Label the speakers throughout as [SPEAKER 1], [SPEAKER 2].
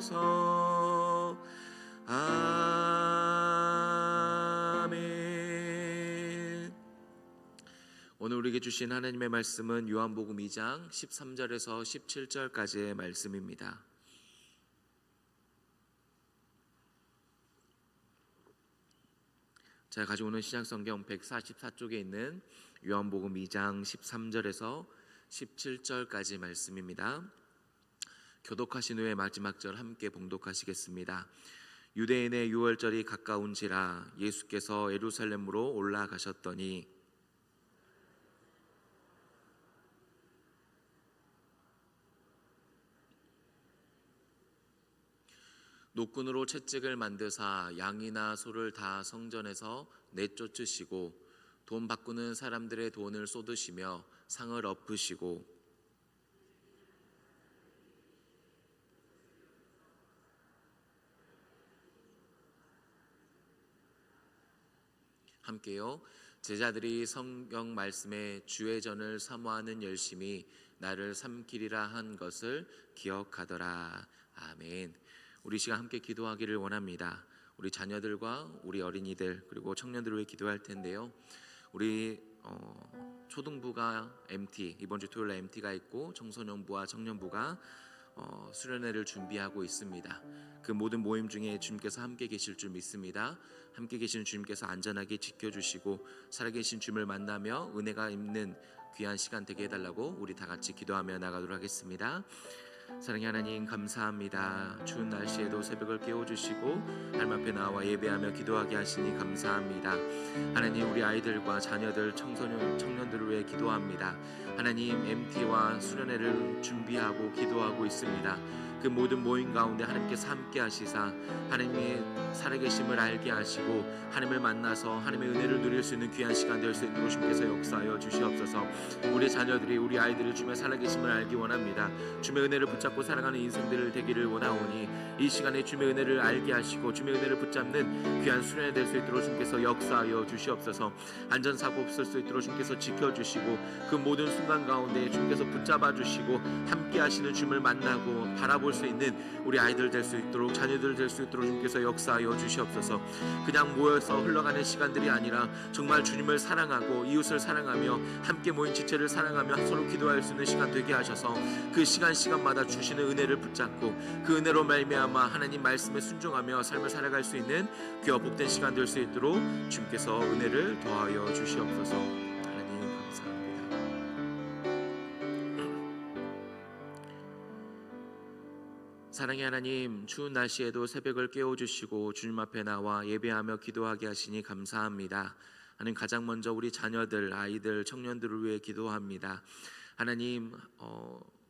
[SPEAKER 1] 주시옵소서. 아멘. 오늘 우리에게 주신 하나님의 말씀은 요한복음 2장 13절에서 17절까지의 말씀입니다. 제가 가지고 오는 신약성경 144쪽에 있는 요한복음 2장 13절에서 17절까지 말씀입니다. 교독하신 후에 마지막 절 함께 봉독하시겠습니다. 유대인의 유월절이 가까운지라 예수께서 예루살렘으로 올라가셨더니 노끈으로 채찍을 만드사 양이나 소를 다 성전에서 내쫓으시고 돈 바꾸는 사람들의 돈을 쏟으시며 상을 엎으시고 함께요. 제자들이 성경 말씀에 주의 전을 사모하는 열심이 나를 삼키리라 한 것을 기억하더라. 아멘. 우리 시간 함께 기도하기를 원합니다. 우리 자녀들과 우리 어린이들 그리고 청년들을 위해 기도할 텐데요. 우리 초등부가 MT, 이번 주 토요일에 MT가 있고 청소년부와 청년부가 수련회를 준비하고 있습니다. 그 모든 모임 중에 주님께서 함께 계실 줄 믿습니다. 함께 계시는 주님께서 안전하게 지켜주시고 살아계신 주님을 만나며 은혜가 있는 귀한 시간 되게 해달라고 우리 다 같이 기도하며 나가도록 하겠습니다. 사랑의 하나님 감사합니다. 추운 날씨에도 새벽을 깨워주시고 하나님 앞에 나와 예배하며 기도하게 하시니 감사합니다. 하나님 우리 아이들과 자녀들 청소년 청년들을 위해 기도합니다. 하나님 MT와 수련회를 준비하고 기도하고 있습니다. 그 모든 모임 가운데 하나님께서 함께 하시사 하나님의 살아계심을 알게 하시고 하나님을 만나서 하나님의 은혜를 누릴 수 있는 귀한 시간 될 수 있도록 주님께서 역사하여 주시옵소서. 우리 자녀들이 우리 아이들이 주님의 살아계심을 알기 원합니다. 주님의 은혜를 붙잡고 살아가는 인생들을 되기를 원하오니 이 시간에 주님의 은혜를 알게 하시고 주님의 은혜를 붙잡는 귀한 수련회 될 수 있도록 주님께서 역사하여 주시옵소서. 안전사고 없을 수 있도록 주님께서 지켜주시고 그 모든 순간 가운데 주님께서 붙잡아 주시고 함께 하시는 주님을 만나고 바라볼 수 있는 우리 아이들 될 수 있도록 자녀들 될 수 있도록 주님께서 역사하여 주시옵소서. 그냥 모여서 흘러가는 시간들이 아니라 정말 주님을 사랑하고 이웃을 사랑하며 함께 모인 지체를 사랑하며 서로 기도할 수 있는 시간 되게 하셔서 그 시간마다 주시는 은혜를 붙잡고 그 은혜로 말미암아 하나님 말씀에 순종하며 삶을 살아갈 수 있는 귀와 복된 시간 될 수 있도록 주님께서 은혜를 더하여 주시옵소서. 하나님 감사합니다. 사랑의 하나님, 추운 날씨에도 새벽을 깨워주시고 주님 앞에 나와 예배하며 기도하게 하시니 감사합니다. 하나님 가장 먼저 우리 자녀들, 아이들, 청년들을 위해 기도합니다. 하나님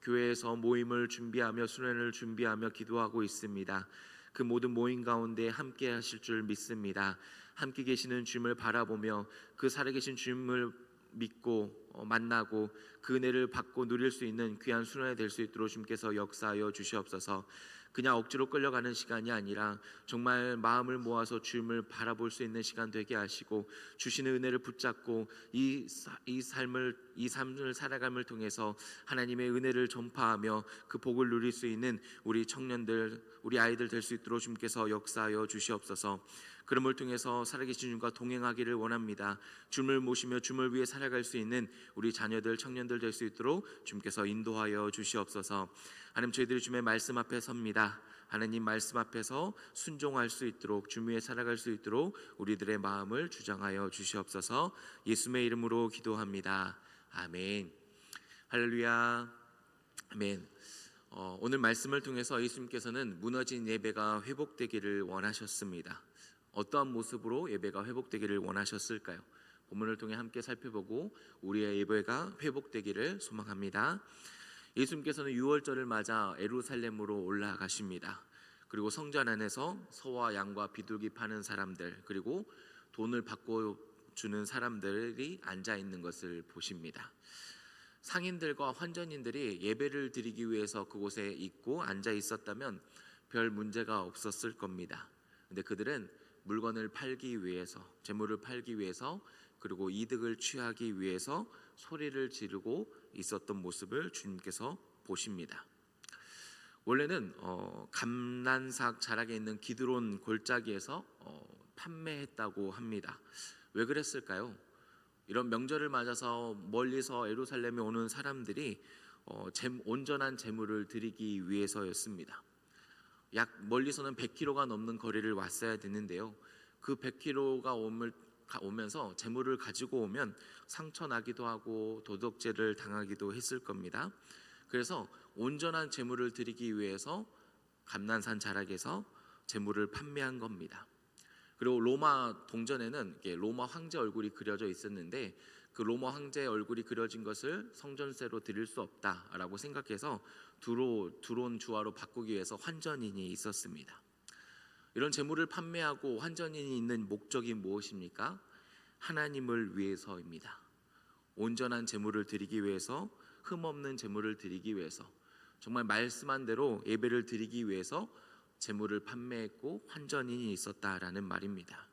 [SPEAKER 1] 교회에서 모임을 준비하며 수련회를 준비하며 기도하고 있습니다. 그 모든 모임 가운데 함께 하실 줄 믿습니다. 함께 계시는 주님을 바라보며 그 살아계신 주님을 믿고 만나고 그 은혜를 받고 누릴 수 있는 귀한 수련회 될 수 있도록 주님께서 역사하여 주시옵소서. 그냥 억지로 끌려가는 시간이 아니라 정말 마음을 모아서 주님을 바라볼 수 있는 시간 되게 하시고 주시는 은혜를 붙잡고 이 삶을 살아감을 통해서 하나님의 은혜를 전파하며 그 복을 누릴 수 있는 우리 청년들, 우리 아이들 될 수 있도록 주님께서 역사하여 주시옵소서. 그럼을 통해서 살아계신 주님과 동행하기를 원합니다. 주님을 모시며 주님을 위해 살아갈 수 있는 우리 자녀들, 청년들 될 수 있도록 주님께서 인도하여 주시옵소서. 하나님 저희들이 주님의 말씀 앞에 섭니다. 하나님 말씀 앞에서 순종할 수 있도록 주님 위해 살아갈 수 있도록 우리들의 마음을 주장하여 주시옵소서. 예수님의 이름으로 기도합니다. 아멘. 할렐루야. 아멘. 오늘 말씀을 통해서 예수님께서는 무너진 예배가 회복되기를 원하셨습니다. 어떠한 모습으로 예배가 회복되기를 원하셨을까요? 본문을 통해 함께 살펴보고 우리의 예배가 회복되기를 소망합니다. 예수님께서는 유월절을 맞아 예루살렘으로 올라가십니다. 그리고 성전 안에서 소와 양과 비둘기 파는 사람들 그리고 돈을 받고 주는 사람들이 앉아 있는 것을 보십니다. 상인들과 환전인들이 예배를 드리기 위해서 그곳에 있고 앉아 있었다면 별 문제가 없었을 겁니다. 근데 그들은 물건을 팔기 위해서, 재물을 팔기 위해서, 그리고 이득을 취하기 위해서 소리를 지르고 있었던 모습을 주님께서 보십니다. 원래는 감난삭 자락에 있는 기드론 골짜기에서 판매했다고 합니다. 왜 그랬을까요? 이런 명절을 맞아서 멀리서 예루살렘에 오는 사람들이 온전한 제물을 드리기 위해서였습니다. 약 멀리서는 100km가 넘는 거리를 왔어야 되는데요. 그 100km가 오면서 제물을 가지고 오면 상처 나기도 하고 도덕죄를 당하기도 했을 겁니다. 그래서 온전한 제물을 드리기 위해서 감난산 자락에서 제물을 판매한 겁니다. 그리고 로마 동전에는 로마 황제 얼굴이 그려져 있었는데 그 로마 황제의 얼굴이 그려진 것을 성전세로 드릴 수 없다라고 생각해서 두론 주화로 바꾸기 위해서 환전인이 있었습니다. 이런 제물을 판매하고 환전인이 있는 목적이 무엇입니까? 하나님을 위해서입니다. 온전한 제물을 드리기 위해서, 흠없는 제물을 드리기 위해서, 정말 말씀한 대로 예배를 드리기 위해서 제물을 판매했고 환전인이 있었다라는 말입니다.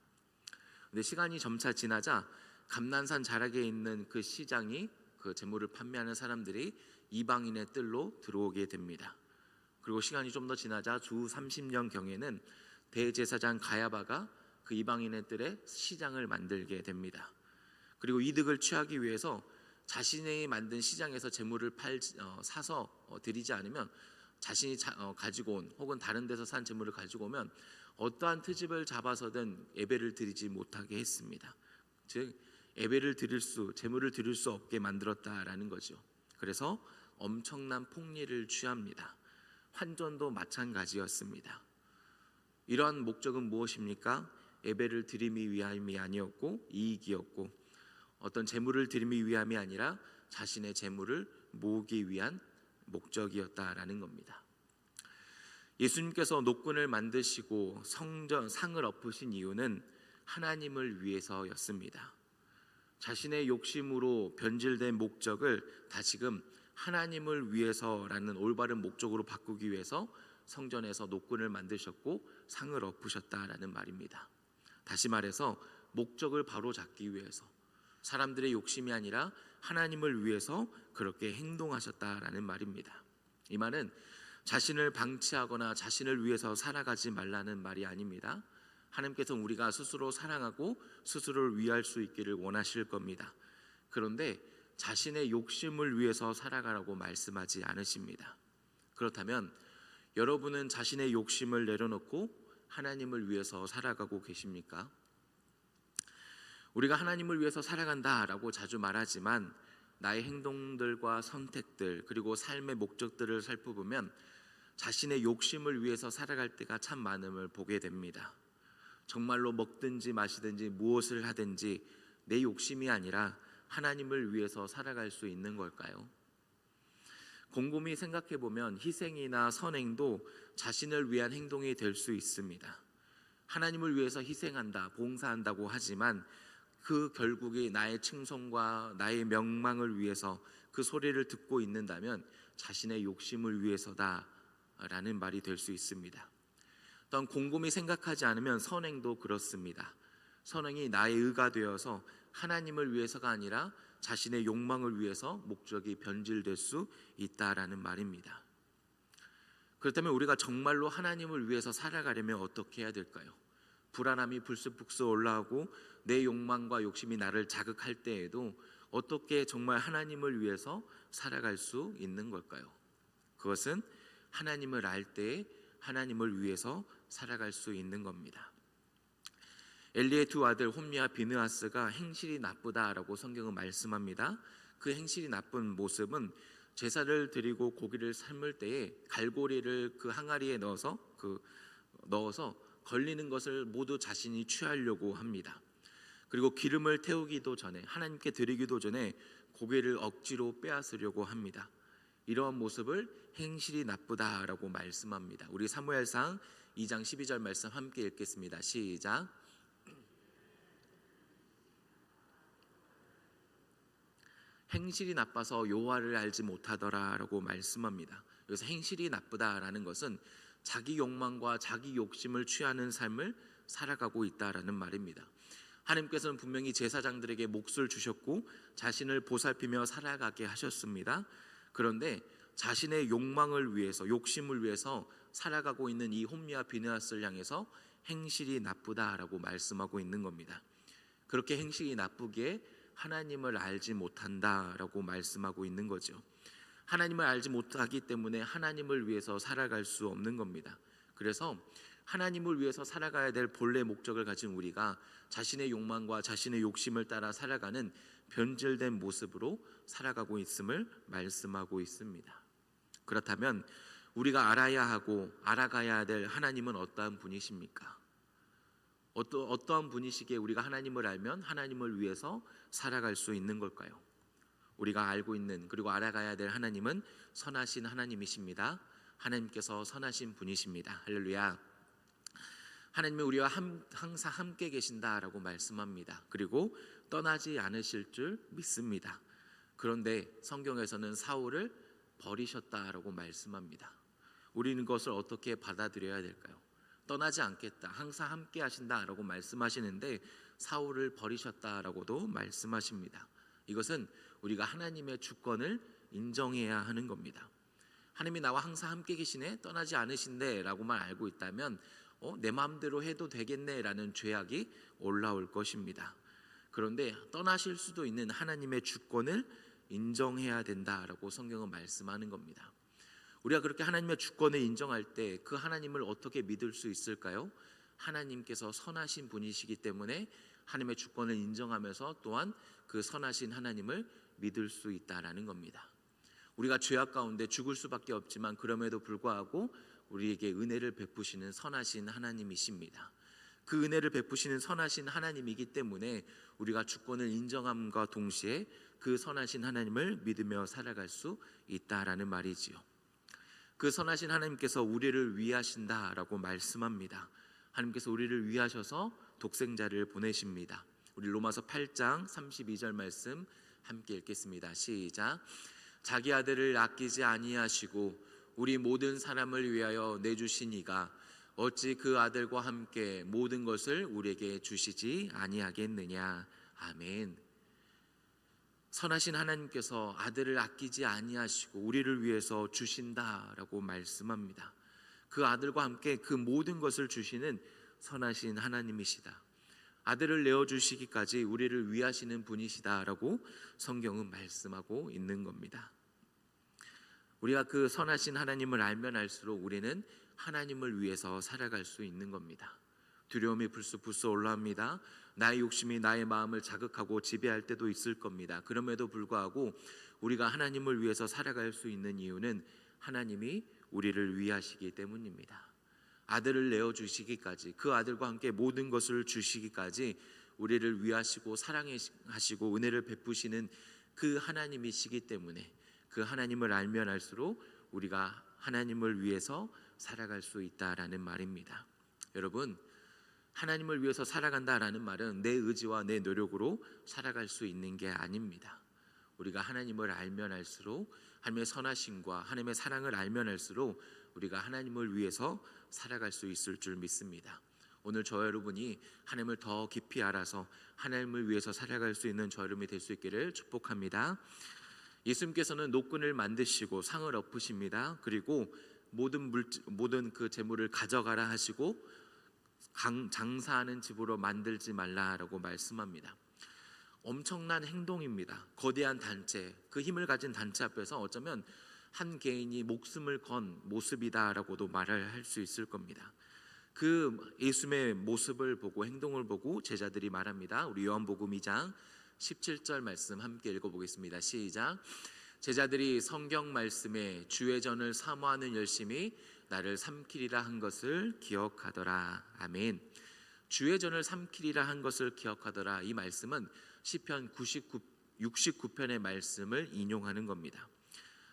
[SPEAKER 1] 근데 시간이 점차 지나자 감난산 자락에 있는 그 시장이 그 제물을 판매하는 사람들이 이방인의 뜰로 들어오게 됩니다. 그리고 시간이 좀 더 지나자 주 30년 경에는 대제사장 가야바가 그 이방인의 뜰에 시장을 만들게 됩니다. 그리고 이득을 취하기 위해서 자신이 만든 시장에서 제물을 사서 드리지 않으면 자신이 가지고 온 혹은 다른 데서 산 제물을 가지고 오면 어떠한 트집을 잡아서든 예배를 드리지 못하게 했습니다. 즉 제물을 드릴 수 없게 만들었다라는 거죠. 그래서 엄청난 폭리를 취합니다. 환전도 마찬가지였습니다. 이러한 목적은 무엇입니까? 예배를 드림이 위함이 아니었고 이익이었고 어떤 제물을 드림이 위함이 아니라 자신의 제물을 모으기 위한 목적이었다라는 겁니다. 예수님께서 노끈을 만드시고 상을 엎으신 이유는 하나님을 위해서였습니다. 자신의 욕심으로 변질된 목적을 다시금 하나님을 위해서라는 올바른 목적으로 바꾸기 위해서 성전에서 노끈을 만드셨고 상을 엎으셨다라는 말입니다. 다시 말해서 목적을 바로 잡기 위해서, 사람들의 욕심이 아니라 하나님을 위해서 그렇게 행동하셨다라는 말입니다. 이 말은 자신을 방치하거나 자신을 위해서 살아가지 말라는 말이 아닙니다. 하나님께서는 우리가 스스로 사랑하고 스스로를 위할 수 있기를 원하실 겁니다. 그런데 자신의 욕심을 위해서 살아가라고 말씀하지 않으십니다. 그렇다면 여러분은 자신의 욕심을 내려놓고 하나님을 위해서 살아가고 계십니까? 우리가 하나님을 위해서 살아간다라고 자주 말하지만 나의 행동들과 선택들 그리고 삶의 목적들을 살펴보면 자신의 욕심을 위해서 살아갈 때가 참 많음을 보게 됩니다. 정말로 먹든지 마시든지 무엇을 하든지 내 욕심이 아니라 하나님을 위해서 살아갈 수 있는 걸까요? 곰곰이 생각해보면 희생이나 선행도 자신을 위한 행동이 될 수 있습니다. 하나님을 위해서 희생한다, 봉사한다고 하지만 그 결국이 나의 칭송과 나의 명망을 위해서 그 소리를 듣고 있는다면 자신의 욕심을 위해서다라는 말이 될 수 있습니다. 또한 곰곰이 생각하지 않으면 선행도 그렇습니다. 선행이 나의 의가 되어서 하나님을 위해서가 아니라 자신의 욕망을 위해서 목적이 변질될 수 있다라는 말입니다. 그렇다면 우리가 정말로 하나님을 위해서 살아가려면 어떻게 해야 될까요? 불안함이 불쑥불쑥 올라오고 내 욕망과 욕심이 나를 자극할 때에도 어떻게 정말 하나님을 위해서 살아갈 수 있는 걸까요? 그것은 하나님을 알 때에 하나님을 위해서 살아갈 수 있는 겁니다. 엘리의 두 아들 홈리와 비느하스가 행실이 나쁘다라고 성경은 말씀합니다. 그 행실이 나쁜 모습은 제사를 드리고 고기를 삶을 때에 갈고리를 그 항아리에 넣어서 걸리는 것을 모두 자신이 취하려고 합니다. 그리고 기름을 태우기도 전에 하나님께 드리기도 전에 고기를 억지로 빼앗으려고 합니다. 이러한 모습을 행실이 나쁘다라고 말씀합니다. 우리 사무엘상 2장 12절 말씀 함께 읽겠습니다. 시작. 행실이 나빠서 여호와를 알지 못하더라라고 말씀합니다. 여기서 행실이 나쁘다라는 것은 자기 욕망과 자기 욕심을 취하는 삶을 살아가고 있다라는 말입니다. 하나님께서는 분명히 제사장들에게 몫을 주셨고 자신을 보살피며 살아가게 하셨습니다. 그런데 자신의 욕망을 위해서, 욕심을 위해서 살아가고 있는 이 홈리와 비느하스를 향해서 행실이 나쁘다라고 말씀하고 있는 겁니다. 그렇게 행실이 나쁘기에 하나님을 알지 못한다라고 말씀하고 있는 거죠. 하나님을 알지 못하기 때문에 하나님을 위해서 살아갈 수 없는 겁니다. 그래서 하나님을 위해서 살아가야 될 본래 목적을 가진 우리가 자신의 욕망과 자신의 욕심을 따라 살아가는 변질된 모습으로 살아가고 있음을 말씀하고 있습니다. 그렇다면 우리가 알아야 하고 알아가야 될 하나님은 어떠한 분이십니까? 어떠한 분이시기에 우리가 하나님을 알면 하나님을 위해서 살아갈 수 있는 걸까요? 우리가 알고 있는 그리고 알아가야 될 하나님은 선하신 하나님이십니다. 하나님께서 선하신 분이십니다. 할렐루야. 하나님은 우리와 항상 함께 계신다라고 말씀합니다. 그리고 떠나지 않으실 줄 믿습니다. 그런데 성경에서는 사울을 버리셨다라고 말씀합니다. 우리는 그것을 어떻게 받아들여야 될까요? 떠나지 않겠다, 항상 함께 하신다라고 말씀하시는데 사울을 버리셨다라고도 말씀하십니다. 이것은 우리가 하나님의 주권을 인정해야 하는 겁니다. 하나님이 나와 항상 함께 계시네, 떠나지 않으신데 라고만 알고 있다면 내 마음대로 해도 되겠네 라는 죄악이 올라올 것입니다. 그런데 떠나실 수도 있는 하나님의 주권을 인정해야 된다라고 성경은 말씀하는 겁니다. 우리가 그렇게 하나님의 주권을 인정할 때 그 하나님을 어떻게 믿을 수 있을까요? 하나님께서 선하신 분이시기 때문에 하나님의 주권을 인정하면서 또한 그 선하신 하나님을 믿을 수 있다라는 겁니다. 우리가 죄악 가운데 죽을 수밖에 없지만 그럼에도 불구하고 우리에게 은혜를 베푸시는 선하신 하나님이십니다. 그 은혜를 베푸시는 선하신 하나님이기 때문에 우리가 주권을 인정함과 동시에 그 선하신 하나님을 믿으며 살아갈 수 있다라는 말이지요. 그 선하신 하나님께서 우리를 위하신다라고 말씀합니다. 하나님께서 우리를 위하셔서 독생자를 보내십니다. 우리 로마서 8장 32절 말씀 함께 읽겠습니다. 시작. 자기 아들을 아끼지 아니하시고 우리 모든 사람을 위하여 내주신 이가 어찌 그 아들과 함께 모든 것을 우리에게 주시지 아니하겠느냐. 아멘. 선하신 하나님께서 아들을 아끼지 아니하시고 우리를 위해서 주신다라고 말씀합니다. 그 아들과 함께 그 모든 것을 주시는 선하신 하나님이시다. 아들을 내어주시기까지 우리를 위하시는 분이시다라고 성경은 말씀하고 있는 겁니다. 우리가 그 선하신 하나님을 알면 알수록 우리는 하나님을 위해서 살아갈 수 있는 겁니다. 두려움이 불쑥 올라옵니다. 나의 욕심이 나의 마음을 자극하고 지배할 때도 있을 겁니다. 그럼에도 불구하고 우리가 하나님을 위해서 살아갈 수 있는 이유는 하나님이 우리를 위하시기 때문입니다. 아들을 내어주시기까지, 그 아들과 함께 모든 것을 주시기까지 우리를 위하시고 사랑하시고 은혜를 베푸시는 그 하나님이시기 때문에 그 하나님을 알면 알수록 우리가 하나님을 위해서 살아갈 수 있다라는 말입니다. 여러분, 하나님을 위해서 살아간다라는 말은 내 의지와 내 노력으로 살아갈 수 있는 게 아닙니다. 우리가 하나님을 알면 알수록 하나님의 선하심과 하나님의 사랑을 알면 알수록 우리가 하나님을 위해서 살아갈 수 있을 줄 믿습니다. 오늘 저 여러분이 하나님을 더 깊이 알아서 하나님을 위해서 살아갈 수 있는 저 여러분이 될 수 있기를 축복합니다. 예수님께서는 노끈을 만드시고 상을 엎으십니다. 그리고 모든 그 재물을 가져가라 하시고 장사하는 집으로 만들지 말라라고 말씀합니다. 엄청난 행동입니다. 거대한 단체, 그 힘을 가진 단체 앞에서 어쩌면 한 개인이 목숨을 건 모습이다라고도 말을 할 수 있을 겁니다. 그 예수님의 모습을 보고 행동을 보고 제자들이 말합니다. 우리 요한복음 2장 17절 말씀 함께 읽어보겠습니다. 시작. 제자들이 성경 말씀에 주의 전을 사모하는 열심이 나를 삼키리라 한 것을 기억하더라. 아멘. 주의 전을 삼키리라 한 것을 기억하더라. 이 말씀은 시편 69편의 말씀을 인용하는 겁니다.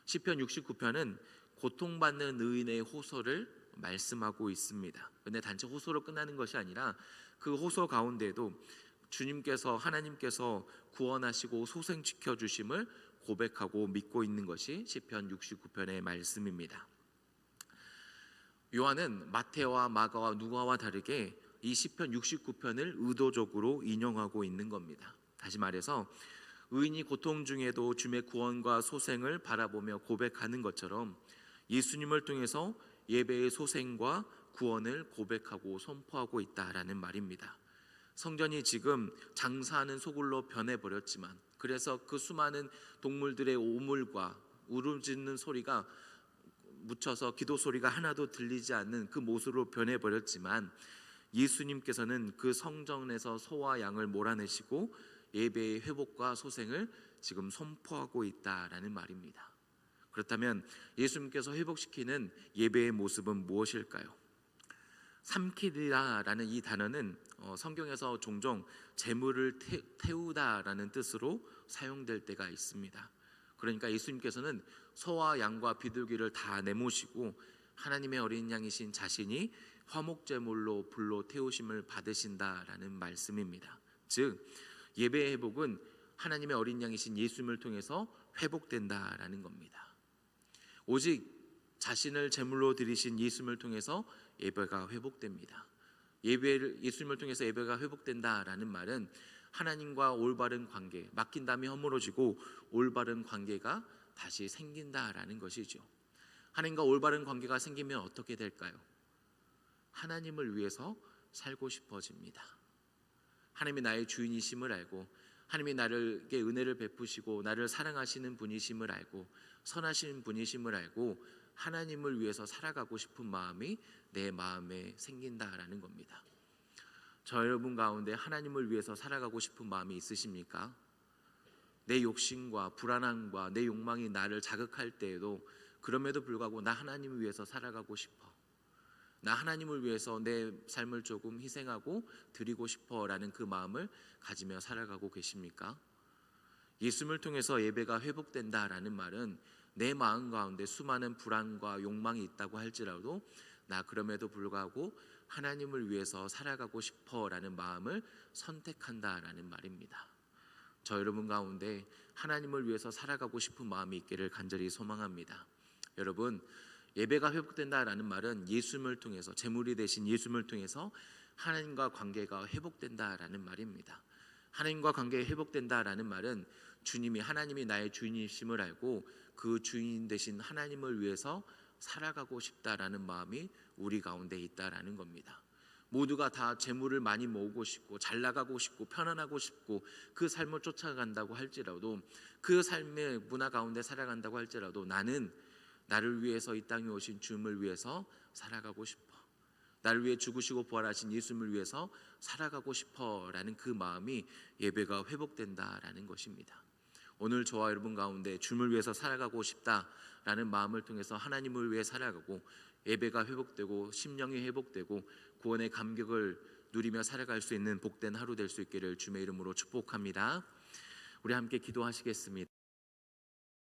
[SPEAKER 1] 시편 69편은 고통받는 의인의 호소를 말씀하고 있습니다. 근데 단지 호소로 끝나는 것이 아니라 그 호소 가운데도 주님께서 하나님께서 구원하시고 소생시켜 주심을 고백하고 믿고 있는 것이 시편 69편의 말씀입니다. 요한은 마태와 마가와 누가와 다르게 이 시편 69편을 의도적으로 인용하고 있는 겁니다. 다시 말해서 의인이 고통 중에도 주의 구원과 소생을 바라보며 고백하는 것처럼 예수님을 통해서 예배의 소생과 구원을 고백하고 선포하고 있다라는 말입니다. 성전이 지금 장사하는 소굴로 변해버렸지만, 그래서 그 수많은 동물들의 오물과 울음짖는 소리가 묻혀서 기도 소리가 하나도 들리지 않는 그 모습으로 변해버렸지만, 예수님께서는 그 성전에서 소와 양을 몰아내시고 예배의 회복과 소생을 지금 선포하고 있다라는 말입니다. 그렇다면 예수님께서 회복시키는 예배의 모습은 무엇일까요? 삼키리라라는 이 단어는 성경에서 종종 재물을 태우다라는 뜻으로 사용될 때가 있습니다. 그러니까 예수님께서는 소와 양과 비둘기를 다 내모시고 하나님의 어린 양이신 자신이 화목제물로 불로 태우심을 받으신다라는 말씀입니다. 즉 예배의 회복은 하나님의 어린 양이신 예수님을 통해서 회복된다라는 겁니다. 오직 자신을 제물로 드리신 예수님을 통해서 예배가 회복됩니다. 예수님을 통해서 예배가 회복된다라는 말은 하나님과 올바른 관계, 맡긴 담이 허물어지고 올바른 관계가 다시 생긴다라는 것이죠. 하나님과 올바른 관계가 생기면 어떻게 될까요? 하나님을 위해서 살고 싶어집니다. 하나님이 나의 주인이심을 알고, 하나님이 나에게 은혜를 베푸시고 나를 사랑하시는 분이심을 알고, 선하신 분이심을 알고 하나님을 위해서 살아가고 싶은 마음이 내 마음에 생긴다라는 겁니다. 저 여러분 가운데 하나님을 위해서 살아가고 싶은 마음이 있으십니까? 내 욕심과 불안함과 내 욕망이 나를 자극할 때에도 그럼에도 불구하고 나 하나님을 위해서 살아가고 싶어, 나 하나님을 위해서 내 삶을 조금 희생하고 드리고 싶어라는 그 마음을 가지며 살아가고 계십니까? 예수님을 통해서 예배가 회복된다라는 말은 내 마음 가운데 수많은 불안과 욕망이 있다고 할지라도 나 그럼에도 불구하고 하나님을 위해서 살아가고 싶어라는 마음을 선택한다라는 말입니다. 저 여러분 가운데 하나님을 위해서 살아가고 싶은 마음이 있기를 간절히 소망합니다. 여러분, 예배가 회복된다라는 말은 예수님을 통해서, 제물이 되신 예수님을 통해서 하나님과 관계가 회복된다라는 말입니다. 하나님과 관계가 회복된다라는 말은 주님이, 하나님이 나의 주인이심을 알고 그 주인 되신 하나님을 위해서 살아가고 싶다라는 마음이 우리 가운데 있다라는 겁니다. 모두가 다 재물을 많이 모으고 싶고 잘 나가고 싶고 편안하고 싶고 그 삶을 쫓아간다고 할지라도, 그 삶의 문화 가운데 살아간다고 할지라도 나는 나를 위해서 이 땅에 오신 주님을 위해서 살아가고 싶어, 나를 위해 죽으시고 부활하신 예수님을 위해서 살아가고 싶어라는 그 마음이 예배가 회복된다라는 것입니다. 오늘 저와 여러분 가운데 주님을 위해서 살아가고 싶다라는 마음을 통해서 하나님을 위해 살아가고 예배가 회복되고 심령이 회복되고 구원의 감격을 누리며 살아갈 수 있는 복된 하루 될 수 있기를 주님의 이름으로 축복합니다. 우리 함께 기도하시겠습니다.